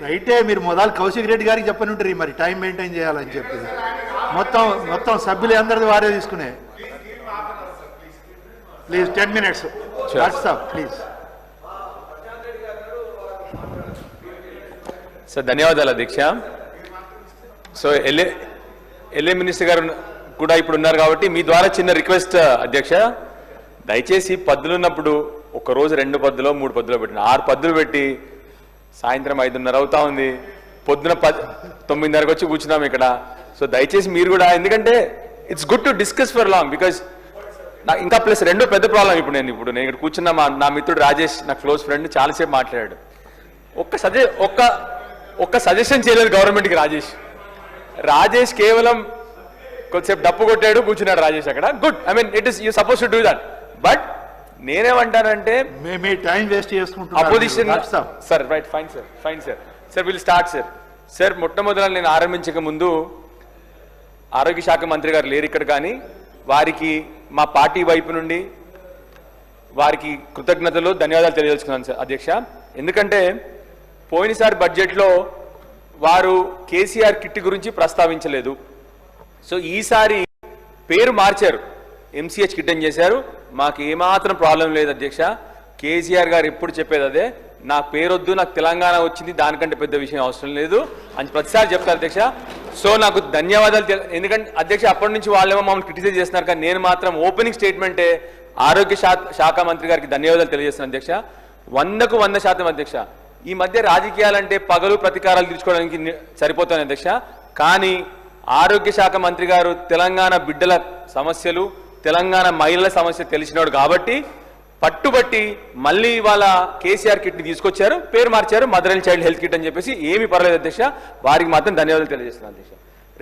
రైటే, మీరు మొదలు కౌశిక్ రెడ్డి గారికి చెప్పని ఉంటారు మరి టైం మెయింటైన్ చేయాలని చెప్పి. మొత్తం సభ్యులు అందరిది వారే తీసుకునే. Please 10 minutes please. సార్ ధన్యవాదాలు అధ్యక్ష. సో ఎల్ఏ మినిస్టర్ గారు కూడా ఇప్పుడు ఉన్నారు కాబట్టి మీ ద్వారా చిన్న రిక్వెస్ట్ అధ్యక్ష, దయచేసి పద్దులు ఉన్నప్పుడు ఒక రోజు 2 పద్దులో 3 పద్దులో పెట్టిన 6 పద్దులు పెట్టి సాయంత్రం 5:30 అవుతా ఉంది, పొద్దున 9:30కి వచ్చి కూర్చున్నాం ఇక్కడ. సో దయచేసి మీరు కూడా, ఎందుకంటే it's good to discuss for long, because నాకు ఇంకా ప్లస్ రెండో పెద్ద ప్రాబ్లం ఇప్పుడు నేను ఇక్కడ కూర్చున్న నా మిత్రుడు రాజేష్, నా క్లోజ్ ఫ్రెండ్, చాలాసేపు మాట్లాడాడు. ఒక్క సజెషన్ చేయలేదు గవర్నమెంట్కి రాజేష్ కేవలం కొద్దిసేపు డప్పు కొట్టాడు, కూర్చున్నాడు రాజేష్ అక్కడ. Good, I mean it is you suppose to do that. But నేనేమంటానంటే మేము టైం వేస్ట్ చేసుకుంటాం opposition. Sir right, fine sir will start sir. మొట్టమొదట నేను ఆరంభించక ముందు ఆరోగ్య శాఖ మంత్రి గారు లేరు ఇక్కడ, కానీ వారికి మా పార్టీ వైపు నుండి వారికి కృతజ్ఞతలు ధన్యవాదాలు తెలియజేసుకున్నాను సార్ అధ్యక్ష. ఎందుకంటే పోయినసారి బడ్జెట్లో వారు కేసీఆర్ కిట్ గురించి ప్రస్తావించలేదు. సో ఈసారి పేరు మార్చారు, ఎంసీహెచ్ కిట్ అని చేశారు. మాకు ఏమాత్రం ప్రాబ్లం లేదు అధ్యక్ష. కేసీఆర్ గారు ఎప్పుడు చెప్పేది అదే, నా పేరొద్దు, నాకు తెలంగాణ వచ్చింది, దానికంటే పెద్ద విషయం అవసరం లేదు అని ప్రతిసారి చెప్తారు అధ్యక్ష. సో నాకు ధన్యవాదాలు. ఎందుకంటే అధ్యక్ష అప్పటి నుంచి వాళ్ళేమో మమ్మల్ని క్రిటిసైజ్ చేస్తున్నారు, కానీ నేను మాత్రం ఓపెనింగ్ స్టేట్మెంటే ఆరోగ్య శాఖ మంత్రి గారికి ధన్యవాదాలు తెలియజేస్తున్నాను అధ్యక్ష. 100కు 100% అధ్యక్ష. ఈ మధ్య రాజకీయాలంటే పగలు ప్రతీకారాలు తీర్చుకోవడానికి సరిపోతాను అధ్యక్ష, కానీ ఆరోగ్య శాఖ మంత్రి గారు తెలంగాణ బిడ్డల సమస్యలు, తెలంగాణ మహిళల సమస్య తెలిసినాడు కాబట్టి పట్టుబట్టి మళ్ళీ ఇవాళ కేసీఆర్ కిట్ని తీసుకొచ్చారు, పేరు మార్చారు, mother and child health kit అని చెప్పేసి. ఏమీ పర్లేదు అధ్యక్ష, వారికి మాత్రం ధన్యవాదాలు తెలియజేస్తున్నాను అధ్యక్ష.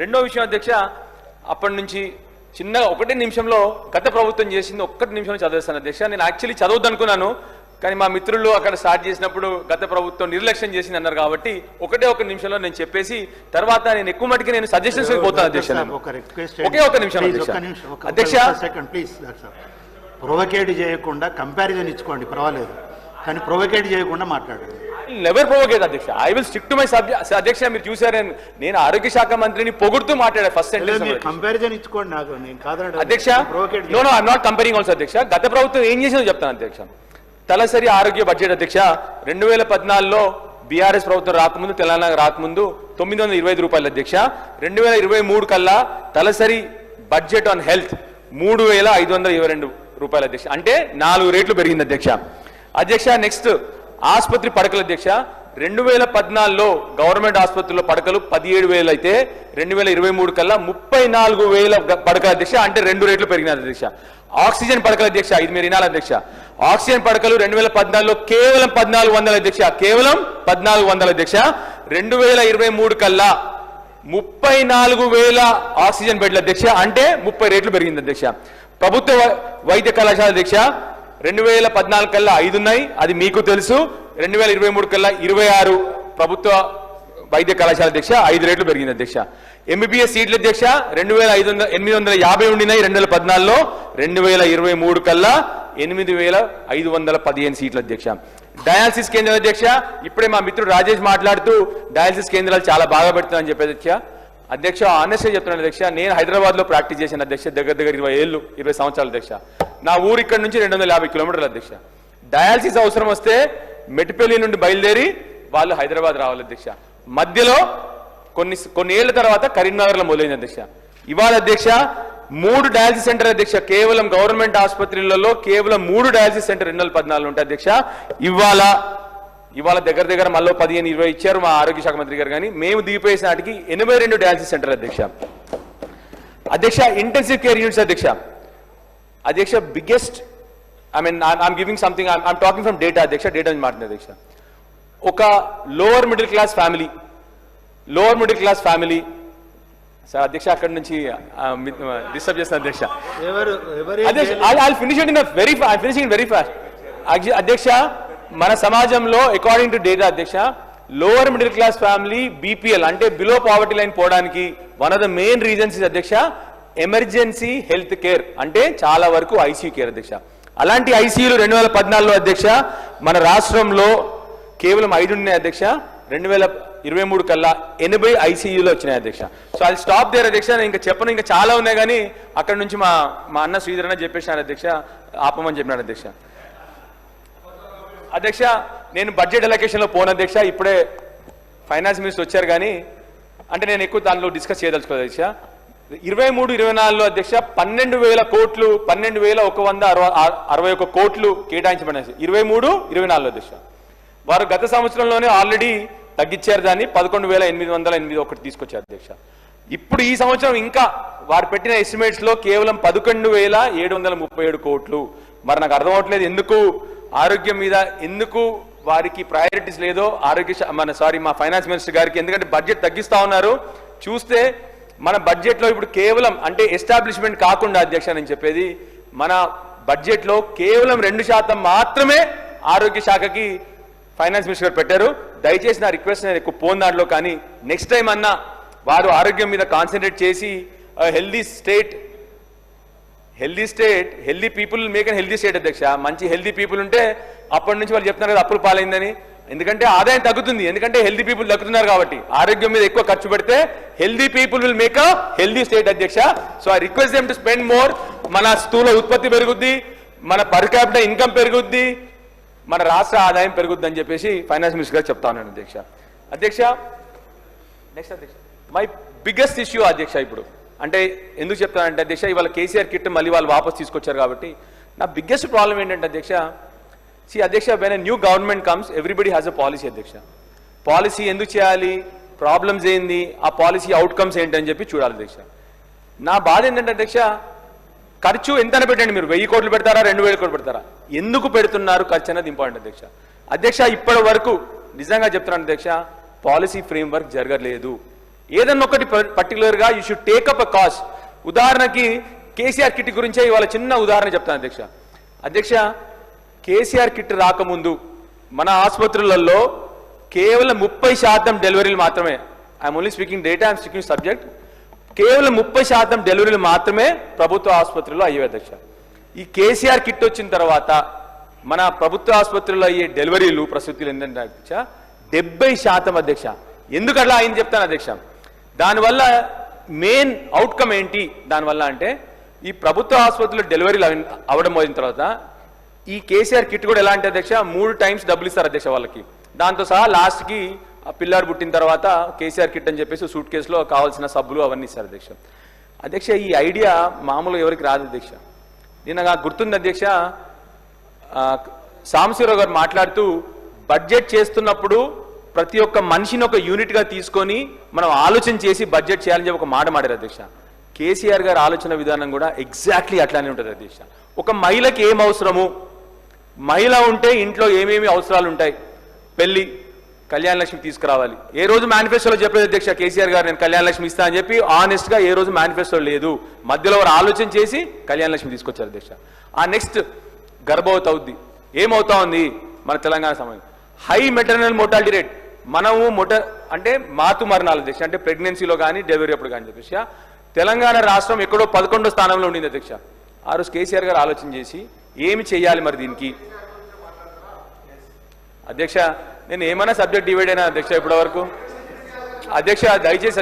రెండో విషయం అధ్యక్ష, అప్పటి నుంచి చిన్నగా 1 నిమిషంలో గత ప్రభుత్వం చేసింది 1 నిమిషంలో చదివేస్తాను అధ్యక్ష. నేను యాక్చువల్లీ చదవద్దు అనుకున్నాను, కానీ మా మిత్రులు అక్కడ స్టార్ట్ చేసినప్పుడు గత ప్రభుత్వం నిర్లక్ష్యం చేసింది అన్నారు కాబట్టి 1 నిమిషంలో నేను చెప్పేసి తర్వాత నేను ఎక్కువ మటుకు నేను సజెషన్స్ పోతాను అధ్యక్ష. ఒకే నిమిషం అధ్యక్ష. ప్రొవోకేట్ చేయకుండా కంపారిజన్ ఇచ్చుకోండి పర్వాలేదు, కానీ ప్రొవోకేట్ చేయకుండా మాట్లాడండి. నెవర్ ప్రొవోకేట్ అధ్యక్ష, I will stick to my subject అధ్యక్ష. మీరు చూసారు, నేను ఆరోగ్య శాఖ మంత్రిని పొగుడుతూ మాట్లాడా ఫస్ట్ సెంటెన్స్. కంపారిజన్ ఇచ్చుకోండి, నాకు నేను కాదు అధ్యక్ష. No I'm not comparing also అధ్యక్ష. గత ప్రభుత్వం ఏం చేసిందో చెప్తాను అధ్యక్ష. తలసరి ఆరోగ్య బడ్జెట్ అధ్యక్ష 2014లో బీఆర్ఎస్ ప్రభుత్వం రాకముందు, తెలంగాణ రాకముందు 925 రూపాయలు అధ్యక్ష. 2023 కల్లా తలసరి బడ్జెట్ ఆన్ హెల్త్ 3522 రూపాయలు అధ్యక్ష, అంటే 4 రేట్లు పెరిగింది అధ్యక్ష. నెక్స్ట్ ఆసుపత్రి పడకలు అధ్యక్ష. 2014లో గవర్నమెంట్ ఆసుపత్రుల్లో పడకలు 17,000 అయితే 2023 కల్లా 34,000 పడకలు అధ్యక్ష, అంటే 2 రేట్లు పెరిగినది అధ్యక్ష. ఆక్సిజన్ పడకలు అధ్యక్ష, ఇది మీరు వినాలి అధ్యక్ష. ఆక్సిజన్ పడకలు 2014లో కేవలం 1,400 అధ్యక్ష, కేవలం 1,400 అధ్యక్ష. 2023 కల్లా 34,000 ఆక్సిజన్ బెడ్ల అధ్యక్ష, అంటే 30 రేట్లు పెరిగింది అధ్యక్ష. ప్రభుత్వ వైద్య కళాశాల అధ్యక్ష 2014 కల్లా 5 ఉన్నాయి, అది మీకు తెలుసు. 2023 కల్లా 26 ప్రభుత్వ వైద్య కళాశాల అధ్యక్ష, 5 రేట్లు పెరిగింది అధ్యక్ష. ఎంబీబీఎస్ సీట్ల అధ్యక్ష 2,850 ఉండినాయి 2014లో, 2023 కల్లా 8,515 సీట్ల అధ్యక్ష. డయాలసిస్ కేంద్రాల అధ్యక్ష, ఇప్పుడే మా మిత్రుడు రాజేష్ మాట్లాడుతూ డయాలసిస్ కేంద్రాలు చాలా బాగా పెడుతున్నారని చెప్పేది అధ్యక్ష. ఆనెస్ట్గా చెప్తున్నాను అధ్యక్ష, నేను హైదరాబాద్లో ప్రాక్టీస్ చేశాను అధ్యక్ష, దగ్గర 20 సంవత్సరాలు అధ్యక్ష. నా ఊరు ఇక్కడ నుంచి 250 కిలోమీటర్లు అధ్యక్ష. డయాలసిస్ అవసరం వస్తే మెట్టిపల్లి నుండి బయలుదేరి వాళ్ళు హైదరాబాద్ రావాలి అధ్యక్ష. మధ్యలో కొన్ని ఏళ్ల తర్వాత కరీంనగర్లో మొదలైంది అధ్యక్ష. ఇవాళ అధ్యక్ష 3 డయాలసిస్ సెంటర్ అధ్యక్ష, కేవలం గవర్నమెంట్ ఆసుపత్రులలో కేవలం 3 డయాలసిస్ సెంటర్ 2014 ఉంటాయి అధ్యక్ష. ఇవాళ దగ్గర మళ్ళీ 15-20 ఇచ్చారు మా ఆరోగ్య శాఖ మంత్రి గారు, కానీ మేము దిగిపోయేసిన నాటికి 82 డయాలసిస్ సెంటర్ అధ్యక్ష. ఇంటెన్సివ్ కేర్ యూనిట్స్ అధ్యక్ష biggest, I mean I'm giving something, I'm talking from data అధ్యక్ష, డేటా నుంచి మాట్లాడుతుంది అధ్యక్ష. ఒక lower middle class family sir అధ్యక్ష, అక్కడ నుంచి డిస్టర్బ్ చేస్తాను అధ్యక్ష. ఫినిషింగ్ వెరీ ఫాస్ట్ అధ్యక్ష. మన సమాజంలో అకార్డింగ్ టు డేటా అధ్యక్ష, lower middle class family BPL అంటే బిలో పావర్టీ లైన్ పోవడానికి one of the main reasons is అధ్యక్ష ఎమర్జెన్సీ హెల్త్ కేర్, అంటే చాలా వరకు ఐసీయూ కేర్ అధ్యక్ష. అలాంటి ఐసీయూలు 2014లో అధ్యక్ష మన రాష్ట్రంలో కేవలం 5 ఉన్నాయి అధ్యక్ష. 2023 కల్లా 80 ICUలో వచ్చినాయి అధ్యక్ష. సో అది స్టాప్ దేర్ అధ్యక్ష. నేను ఇంకా చెప్పను, ఇంకా చాలా ఉన్నాయి, కానీ అక్కడ నుంచి మా అన్న శ్రీధర్ అన్న చెప్పేసినారు అధ్యక్ష, ఆపమని చెప్పినాడు అధ్యక్ష. అధ్యక్ష నేను బడ్జెట్ ఎలకేషన్లో పోను అధ్యక్ష. ఇప్పుడే ఫైనాన్స్ మినిస్టర్ వచ్చారు, కానీ అంటే నేను ఎక్కువ దానిలో డిస్కస్ చేయదలుచుకోలేదు అధ్యక్ష. 23-24లో అధ్యక్ష 12,000 కోట్లు, 12,161 కోట్లు కేటాయించబడినాయి 23-24లో అధ్యక్ష. వారు గత సంవత్సరంలోనే ఆల్రెడీ తగ్గించారు, దాన్ని 11,881 తీసుకొచ్చారు అధ్యక్ష. ఇప్పుడు ఈ సంవత్సరం ఇంకా వారు పెట్టిన ఎస్టిమేట్స్ లో కేవలం 11,737 కోట్లు. మరి నాకు అర్థం అవట్లేదు ఎందుకు ఆరోగ్యం మీద ఎందుకు వారికి ప్రయారిటీస్ లేదో మా ఫైనాన్స్ మినిస్టర్ గారికి. ఎందుకంటే బడ్జెట్ తగ్గిస్తా ఉన్నారు. చూస్తే మన బడ్జెట్ లో ఇప్పుడు కేవలం అంటే ఎస్టాబ్లిష్మెంట్ కాకుండా అధ్యక్ష నేను చెప్పేది, మన బడ్జెట్ లో కేవలం 2% మాత్రమే ఆరోగ్య శాఖకి ఫైనాన్స్ మినిస్టర్ గారు పెట్టారు. దయచేసి నా రిక్వెస్ట్, నేను ఎక్కువ పోను దాంట్లో, కానీ నెక్స్ట్ టైం అన్నా వారు ఆరోగ్యం మీద కాన్సన్ట్రేట్ చేసి healthy people make an healthy state అధ్యక్ష. మంచి హెల్దీ పీపుల్ ఉంటే అప్పటి నుంచి వాళ్ళు చెప్తున్నారు కదా అప్పులు పాలైందని. ఎందుకంటే ఆదాయం తగ్గుతుంది, ఎందుకంటే హెల్దీ పీపుల్ తగ్గుతున్నారు కాబట్టి. ఆరోగ్యం మీద ఎక్కువ ఖర్చు పెడితే healthy people will make a healthy state అధ్యక్ష. So I request them to spend more. మన స్థూల ఉత్పత్తి పెరుగుద్ది, మన పర్ క్యాపిటల్ ఇన్కమ్ పెరుగుద్ది, మన రాష్ట్ర ఆదాయం పెరుగుద్ది అని చెప్పేసి ఫైనాన్స్ మినిస్టర్ గారు చెప్తా ఉన్నాను అధ్యక్ష. నెక్స్ట్ అధ్యక్ష మై బిగ్గెస్ట్ ఇష్యూ అధ్యక్ష. ఇప్పుడు అంటే ఎందుకు చెప్తానంటే అధ్యక్ష, ఇవాళ కేసీఆర్ కిట్ మళ్ళీ వాళ్ళు వాపస్ తీసుకొచ్చారు కాబట్టి నా బిగ్గెస్ట్ ప్రాబ్లం ఏంటంటే అధ్యక్ష, అధ్యక్ష when a new government comes everybody has a policy అధ్యక్ష. పాలసీ ఎందుకు చేయాలి, ప్రాబ్లమ్స్ ఏంది, ఆ పాలసీ అవుట్కమ్స్ ఏంటని చెప్పి చూడాలి అధ్యక్ష. నా బాధ ఏంటంటే అధ్యక్ష, ఖర్చు ఎంతైనా పెట్టండి, మీరు 1000 కోట్లు పెడతారా 2,000 కోట్లు పెడతారా, ఎందుకు పెడుతున్నారు ఖర్చు అనేది ఇంపార్టెంట్ అధ్యక్ష. అధ్యక్ష ఇప్పటి వరకు నిజంగా చెప్తున్నాను అధ్యక్ష, పాలసీ ఫ్రేమ్ వర్క్ జరగలేదు. ఏదన్నా ఒకటి పర్టికులర్గా you should take up a cost. ఉదాహరణకి కేసీఆర్ కిట్ గురించే ఇవాళ చిన్న ఉదాహరణ చెప్తాను అధ్యక్ష. కేసీఆర్ కిట్ రాకముందు మన ఆసుపత్రులలో కేవలం 30% డెలివరీలు మాత్రమే, I'm only speaking data, I'm speaking subject, కేవలం 30% డెలివరీలు మాత్రమే ప్రభుత్వ ఆసుపత్రుల్లో అయ్యే అధ్యక్ష. ఈ కేసీఆర్ కిట్ వచ్చిన తర్వాత మన ప్రభుత్వ ఆసుపత్రుల్లో అయ్యే డెలివరీలు ప్రసూతులు ఏంటంటే అధ్యక్ష 70% అధ్యక్ష. ఎందుకు అట్లా అయింది చెప్తాను అధ్యక్ష. దానివల్ల మెయిన్ అవుట్కమ్ ఏంటి దానివల్ల అంటే, ఈ ప్రభుత్వ ఆసుపత్రుల్లో డెలివరీలు అవ్వడం పోయిన తర్వాత ఈ కేసీఆర్ కిట్ కూడా ఎలా అంటే అధ్యక్ష 3 times డబ్బులు ఇస్తారు అధ్యక్ష వాళ్ళకి. దాంతో సహా లాస్ట్కి ఆ పిల్లాడు పుట్టిన తర్వాత కేసీఆర్ కిట్ అని చెప్పేసి సూట్ కేసులో కావాల్సిన సబ్బులు అవన్నీ ఇస్తారు అధ్యక్ష. ఈ ఐడియా మామూలుగా ఎవరికి రాదు అధ్యక్ష. నేను నాకు గుర్తుంది అధ్యక్ష, సాంబశివరావు గారు మాట్లాడుతూ బడ్జెట్ చేస్తున్నప్పుడు ప్రతి ఒక్క మనిషిని ఒక యూనిట్గా తీసుకొని మనం ఆలోచన చేసి బడ్జెట్ చేయాలని చెప్పి ఒక మాట మాడారు అధ్యక్ష. కేసీఆర్ గారి ఆలోచన విధానం కూడా ఎగ్జాక్ట్లీ అట్లానే ఉంటుంది అధ్యక్ష. ఒక మహిళకి ఏం అవసరము, మహిళ ఉంటే ఇంట్లో ఏమేమి అవసరాలు ఉంటాయి, పెళ్లి, కళ్యాణ లక్ష్మి తీసుకురావాలి. ఏ రోజు మేనిఫెస్టోలో చెప్పలేదు అధ్యక్ష కేసీఆర్ గారు నేను కళ్యాణ లక్ష్మి ఇస్తా అని చెప్పి ఆనెస్ట్గా ఏ రోజు మేనిఫెస్టో లేదు. మధ్యలో వారు ఆలోచన చేసి కళ్యాణ లక్ష్మి తీసుకొచ్చారు అధ్యక్ష. ఆ నెక్స్ట్ గర్భవతి అవుద్ది, ఏమవుతా ఉంది మన తెలంగాణ సమయం, హై మెటర్నల్ మోర్టాలిటీ రేట్. మనము అంటే మాతృ మరణాలు అధ్యక్ష, అంటే ప్రెగ్నెన్సీలో కానీ డెలివరీ అప్పుడు కానీ అధ్యక్ష తెలంగాణ రాష్ట్రం ఎక్కడో 11వ స్థానంలో ఉండింది అధ్యక్ష. ఆ రోజు కేసీఆర్ గారు ఆలోచన చేసి ఏమి చేయాలి మరి దీనికి అధ్యక్ష. నేను ఏమైనా సబ్జెక్ట్ డివైడ్ అయినా అధ్యక్ష ఇప్పటి వరకు అధ్యక్ష, దయచేసి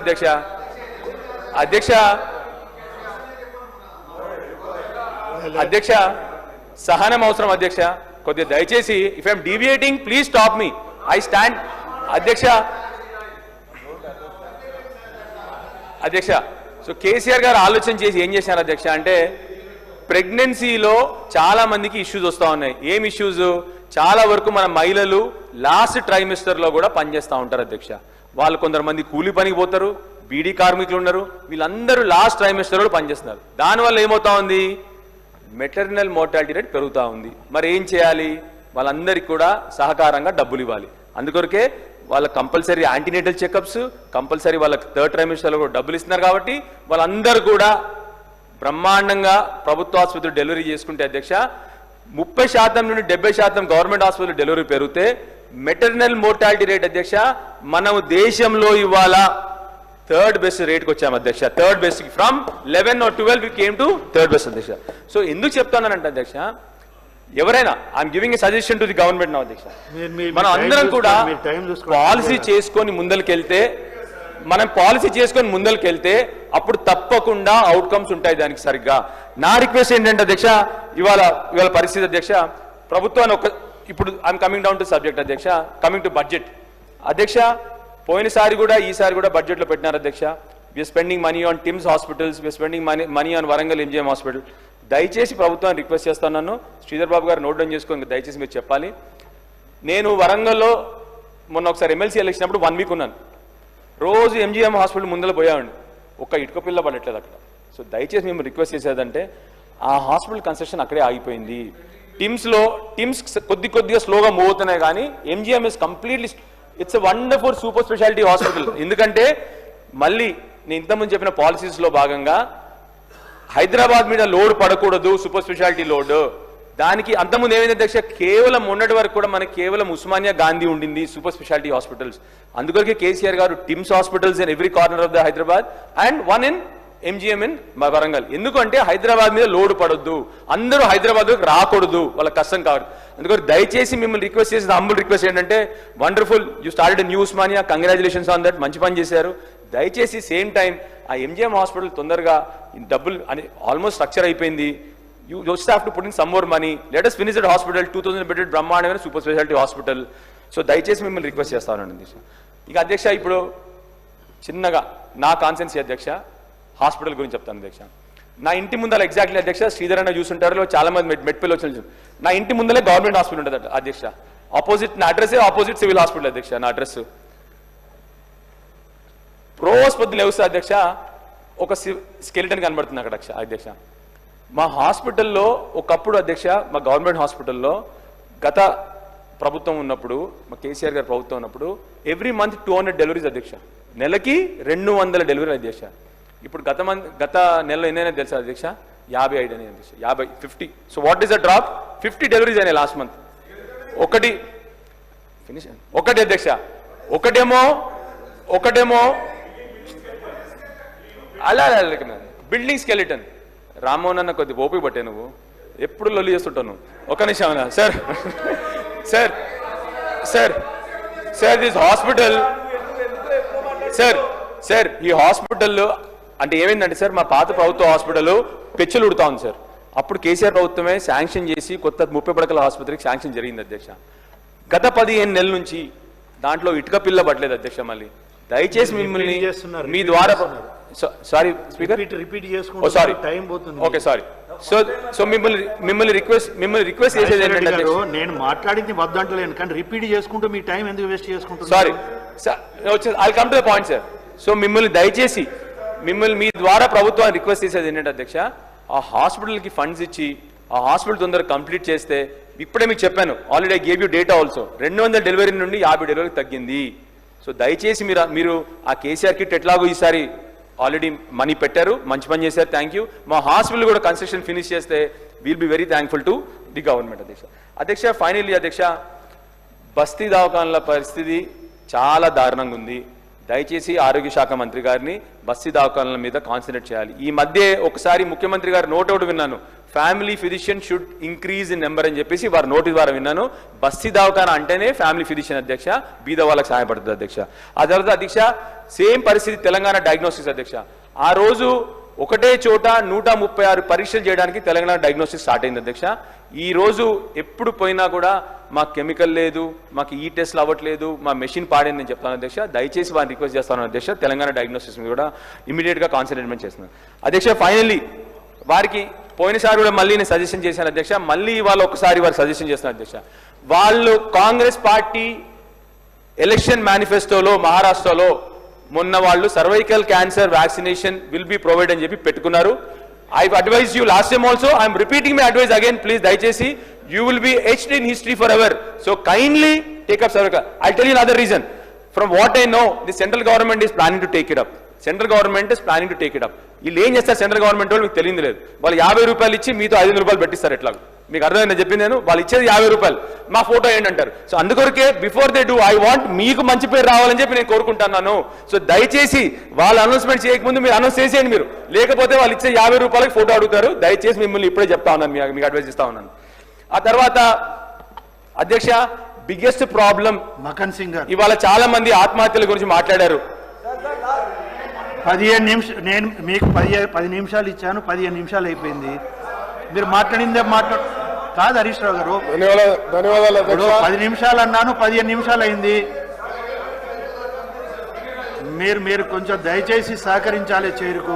అధ్యక్ష సహనం అవసరం అధ్యక్ష, కొద్దిగా దయచేసి. If I'm deviating please stop me, I stand అధ్యక్ష. సో కేసీఆర్ గారు ఆలోచన చేసి ఏం చేశారు అధ్యక్ష అంటే, ప్రెగ్నెన్సీలో చాలా మందికి ఇష్యూస్ వస్తూ ఉన్నాయి. ఏం ఇష్యూస్, చాలా వరకు మన మహిళలు లాస్ట్ ట్రైమిస్టర్లో కూడా పనిచేస్తూ ఉంటారు అధ్యక్ష. వాళ్ళు కొందరు కూలీ పనికి పోతారు, బీడీ కార్మికులు ఉన్నారు, వీళ్ళందరూ లాస్ట్ ట్రైమిస్టర్లో పనిచేస్తున్నారు. దానివల్ల ఏమవుతా ఉంది, మెటర్నల్ మోర్టాలిటీ రేట్ పెరుగుతూ ఉంది. మరి ఏం చేయాలి, వాళ్ళందరికీ కూడా సహకారంగా డబ్బులు ఇవ్వాలి. అందుకొరకే వాళ్ళకి కంపల్సరీ యాంటీనేటల్ చెకప్స్, కంపల్సరీ వాళ్ళకి 3rd ట్రైమిస్టర్లో కూడా డబ్బులు ఇస్తున్నారు. కాబట్టి వాళ్ళందరూ కూడా బ్రహ్మాండంగా ప్రభుత్వ ఆసుపత్రి డెలివరీ చేసుకుంటే అధ్యక్ష 30% నుండి 70% గవర్నమెంట్ హాస్పిటల్ డెలివరీ పెరిగితే మెటర్నల్ మోర్టాలిటీ రేట్ అధ్యక్ష మనం దేశంలో ఇవాళ 3rd బెస్ట్ రేట్కి వచ్చాము అధ్యక్ష. 3rd best from 11 or 12 we came to 3rd best అధ్యక్ష. సో ఎందుకు చెప్తానంటే అధ్యక్ష, ఎవరైనా I'm giving a suggestion to the government నా అధ్యక్ష, మీరు మనం అందరం కూడా పాలసీ చేసుకొని ముందరికెళ్తే అప్పుడు తప్పకుండా అవుట్కమ్స్ ఉంటాయి దానికి సరిగ్గా. నా రిక్వెస్ట్ ఏంటంటే అధ్యక్ష, ఇవాళ పరిస్థితి అధ్యక్ష, ప్రభుత్వాన్ని ఇప్పుడు I'm coming down to subject అధ్యక్ష, కమింగ్ టు బడ్జెట్ అధ్యక్ష. పోయినసారి కూడా ఈసారి కూడా బడ్జెట్లో పెట్టినారు అధ్యక్ష. We're spending money on TIMS hospitals, we're spending money on Warangal MGM hospital. దయచేసి ప్రభుత్వాన్ని రిక్వెస్ట్ చేస్తున్నాను, శ్రీధర్ బాబు గారు నోట్ డౌన్ చేసుకొని దయచేసి మీరు చెప్పాలి. నేను వరంగల్లో మొన్న ఒకసారి ఎమ్మెల్సీ ఎలక్షన్ అప్పుడు 1 వీక్ ఉన్నాను. రోజు ఎంజిఎం హాస్పిటల్ ముందర పోయామండి, ఒక్క ఇటుక పిల్ల పడట్లేదు అక్కడ. సో దయచేసి మేము రిక్వెస్ట్ చేసేదంటే ఆ హాస్పిటల్ కన్స్ట్రక్షన్ అక్కడే ఆగిపోయింది. టిమ్స్ కొద్దిగా స్లోగా మూవ్ అవుతున్నాయి, కానీ MGM is completely it's a wonderful super speciality hospital. ఎందుకంటే మళ్ళీ నేను ఇంతకుముందు చెప్పిన పాలసీస్లో భాగంగా హైదరాబాద్ మీద లోడ్ పడకూడదు, సూపర్ స్పెషాలిటీ లోడ్. దానికి అంతకుముందు ఏమైంది అధ్యక్ష, కేవలం మొన్నటి వరకు కూడా మనకి కేవలం ఉస్మానియా గాంధీ ఉండింది సూపర్ స్పెషాలిటీ హాస్పిటల్స్. అందుకొరకే కేసీఆర్ గారు TIMS hospitals in every corner of the Hyderabad and 1 in MGM in Warangal. ఎందుకంటే హైదరాబాద్ మీద లోడ్ పడొద్దు, అందరూ హైదరాబాద్ రాకూడదు, వాళ్ళ కష్టం కాదు. అందుకని దయచేసి మిమ్మల్ని రిక్వెస్ట్ చేసిన హంబుల్ రిక్వెస్ట్ ఏంటంటే, wonderful you started new Osmania, congratulations on that, మంచి పని చేశారు. దయచేసి సేమ్ టైం ఆ ఎంజిఎం హాస్పిటల్ తొందరగా డబ్బులు అని ఆల్మోస్ట్ స్ట్రక్చర్ అయిపోయింది. You just have to put in some more money. Let us finish that hospital, 2000 bedded బ్రహ్మాండమైన సూపర్ స్పెషాలిటీ హాస్పిటల్. సో దయచేసి మిమ్మల్ని రిక్వెస్ట్ చేస్తానండి. ఇక అధ్యక్ష, ఇప్పుడు చిన్నగా నా కాన్సెన్సీ అధ్యక్ష, హాస్పిటల్ గురించి చెప్తాను అధ్యక్ష. నా ఇంటి ముందర ఎగ్జాక్ట్లీ అధ్యక్ష, శ్రీధర్ అన్న చూసుంటారు, చాలా మంది మెట్పల్లి వచ్చిన, నా ఇంటి ముందరే గవర్నమెంట్ హాస్పిటల్ ఉంటుంది అధ్యక్ష. ఆపోజిట్ నా అడ్రస్, ఆపోజిట్ సివిల్ హాస్పిటల్ అధ్యక్ష నా అడ్రస్. రోజు పొద్దున లేవస్తే అధ్యక్ష ఒక స్కెలిటన్ కనబడుతుంది అక్కడ అధ్యక్ష. మా హాస్పిటల్లో ఒకప్పుడు అధ్యక్ష, మా గవర్నమెంట్ హాస్పిటల్లో గత ప్రభుత్వం ఉన్నప్పుడు, మా కేసీఆర్ గారి ప్రభుత్వం ఉన్నప్పుడు ఎవ్రీ మంత్ 200 డెలివరీస్ అధ్యక్ష, నెలకి 200 డెలివరీ అధ్యక్ష. ఇప్పుడు గత నెలలో ఎన్నైనా తెలుసా అధ్యక్ష, 55 అని అధ్యక్ష, 50. So what is the drop? 50 deliveries అయినాయి లాస్ట్ మంత్. ఒకటి అధ్యక్ష, ఒకటేమో అలా బిల్డింగ్ స్కెలిటన్. రామ్మోహన్ అన్న కొద్ది ఓపిక పట్టే, నువ్వు ఎప్పుడు లొల్లి చేస్తుంటావు. ఒక నిమిషం sir, sir sir sir this hospital sir ఈ హాస్పిటల్లో అంటే ఏమైందంటే సార్, మా పాత ప్రభుత్వ హాస్పిటల్ పెచ్చులు ఉడుతా ఉంది సార్. అప్పుడు కేసీఆర్ ప్రభుత్వమే శాంక్షన్ చేసి కొత్త 30 పడకల ఆసుపత్రికి శాంక్షన్ జరిగింది అధ్యక్ష. గత 15 నెలల నుంచి దాంట్లో ఇటుక పిల్ల పట్టలేదు అధ్యక్ష. మళ్ళీ దయచేసి మిమ్మల్ని మీ ద్వారా, సారీ స్పీకర్, రిపీట్ చేసుకుంటూ సారీ టైం పోతుంది. Okay sorry. సో మిమ్మల్ని రిక్వెస్ట్ చేసేది ఏంటంటే, నేను మాట్లాడింది వద్దంటలేను, కానీ రిపీట్ చేసుకుంటూ మీ టైం ఎందుకు వేస్ట్ చేసుకుంటున్నారు? Sorry I come to the point sir. So దయచేసి మీ ద్వారా ప్రభుత్వాన్ని రిక్వెస్ట్ చేసేది ఏంటంటే అధ్యక్ష, ఆ హాస్పిటల్కి ఫండ్స్ ఇచ్చి ఆ హాస్పిటల్ తొందరగా కంప్లీట్ చేస్తే, ఇప్పుడే మీకు చెప్పాను, already I gave you data also, 200 delivery నుండి 50 డెలివరీకి తగ్గింది. సో దయచేసి మీరు ఆ కేసీఆర్ కిట్ ఎట్లాగో ఈసారి ఆల్రెడీ మనీ పెట్టారు, మంచి పని చేశారు, థ్యాంక్ యూ. మా హాస్పిటల్ కూడా కన్స్ట్రక్షన్ ఫినిష్ చేస్తే will be very thankful to the government అధ్యక్ష. ఫైనల్లీ అధ్యక్ష, బస్తీ దవాఖానాల పరిస్థితి చాలా దారుణంగా ఉంది. దయచేసి ఆరోగ్య శాఖ మంత్రి గారిని బస్తీ దవాఖానాల మీద కాన్సన్ట్రేట్ చేయాలి. ఈ మధ్య ఒకసారి ముఖ్యమంత్రి గారు నోటౌట్ విన్నాను, family physician should increase in number అని చెప్పేసి వారి నోటి ద్వారా విన్నాను. బస్తీ దవాఖానా అంటేనే ఫ్యామిలీ ఫిజిషియన్ అధ్యక్ష, బీద వాళ్ళకి సహాయపడుతుంది అధ్యక్ష. ఆ తర్వాత అధ్యక్ష సేమ్ పరిస్థితి తెలంగాణ డయాగ్నోస్టిక్స్ అధ్యక్ష. ఆ రోజు ఒకటే చోట 136 పరీక్షలు చేయడానికి తెలంగాణ డయాగ్నోస్టిక్స్ స్టార్ట్ అయింది అధ్యక్ష. ఈ రోజు ఎప్పుడు పోయినా కూడా మాకు కెమికల్ లేదు, మాకు ఈ టెస్ట్లు అవ్వట్లేదు, మా మెషిన్ పాడేది నేను చెప్తాను అధ్యక్ష. దయచేసి వారిని రిక్వెస్ట్ చేస్తాను అధ్యక్ష, తెలంగాణ డయాగ్నోస్టిక్స్ మీద కూడా ఇమీడియట్గా కాన్సన్ట్రేట్మెంట్ చేస్తున్నాను అధ్యక్ష. ఫైనల్లీ వారికి పోయినసారి కూడా మళ్ళీ నేను సజెషన్ చేశాను అధ్యక్ష, మళ్ళీ వాళ్ళు ఒకసారి వారు సజెషన్ చేస్తున్నారు అధ్యక్ష. వాళ్ళు కాంగ్రెస్ పార్టీ ఎలక్షన్ మేనిఫెస్టోలో మహారాష్ట్రలో మొన్న వాళ్ళు cervical cancer vaccination will be provide అని చెప్పి పెట్టుకున్నారు. I advise you last time also, I'm repeating my advise again, please దయచేసి you will be etched in history forever. So kindly take up cervical. I tell you other reason, from what I know the central government is planning to take it up. Central government is planning to take it up. వీళ్ళు ఏం చేస్తారు central government వాళ్ళు మీకు తెలియదు లేదు. వాళ్ళు 50 రూపాయలు ఇచ్చి మీతో 500 రూపాయలు పెట్టిస్తారు. ఎట్లా మీకు అర్థమైంది చెప్పింది నేను, వాళ్ళు ఇచ్చేది 50 రూపాయలు, మా ఫోటో ఏంటంటారు. సో అందుకొరకే before they do I want మీకు మంచి పేరు రావాలని చెప్పి నేను కోరుకుంటున్నాను. సో దయచేసి వాళ్ళు అనౌన్స్మెంట్ చేయకముందు మీరు అనౌన్స్ చేసేయండి మీరు, లేకపోతే వాళ్ళు ఇచ్చే 50 రూపాయలకి ఫోటో అడుగుతారు. దయచేసి మిమ్మల్ని ఇప్పుడే చెప్తా ఉన్నాను, మీకు అడ్వైజ్ ఇస్తా ఉన్నాను ఆ తర్వాత అధ్యక్ష బిగ్గెస్ట్ ప్రాబ్లం మకన్ సింగ్ గారు ఇవాళ చాలా మంది ఆత్మహత్యల గురించి మాట్లాడారు. 15 నిమిషాలు నేను మీకు 10 నిమిషాలు ఇచ్చాను, 15 నిమిషాలు అయిపోయింది. మీరు మాట్లాడిందే కాదు హరీష్ రావు గారు. ధన్యవాదాలు ఇప్పుడు 10 నిమిషాలు అన్నాను, 15 నిమిషాలు అయింది. మీరు కొంచెం దయచేసి సహకరించాలి చైర్కు.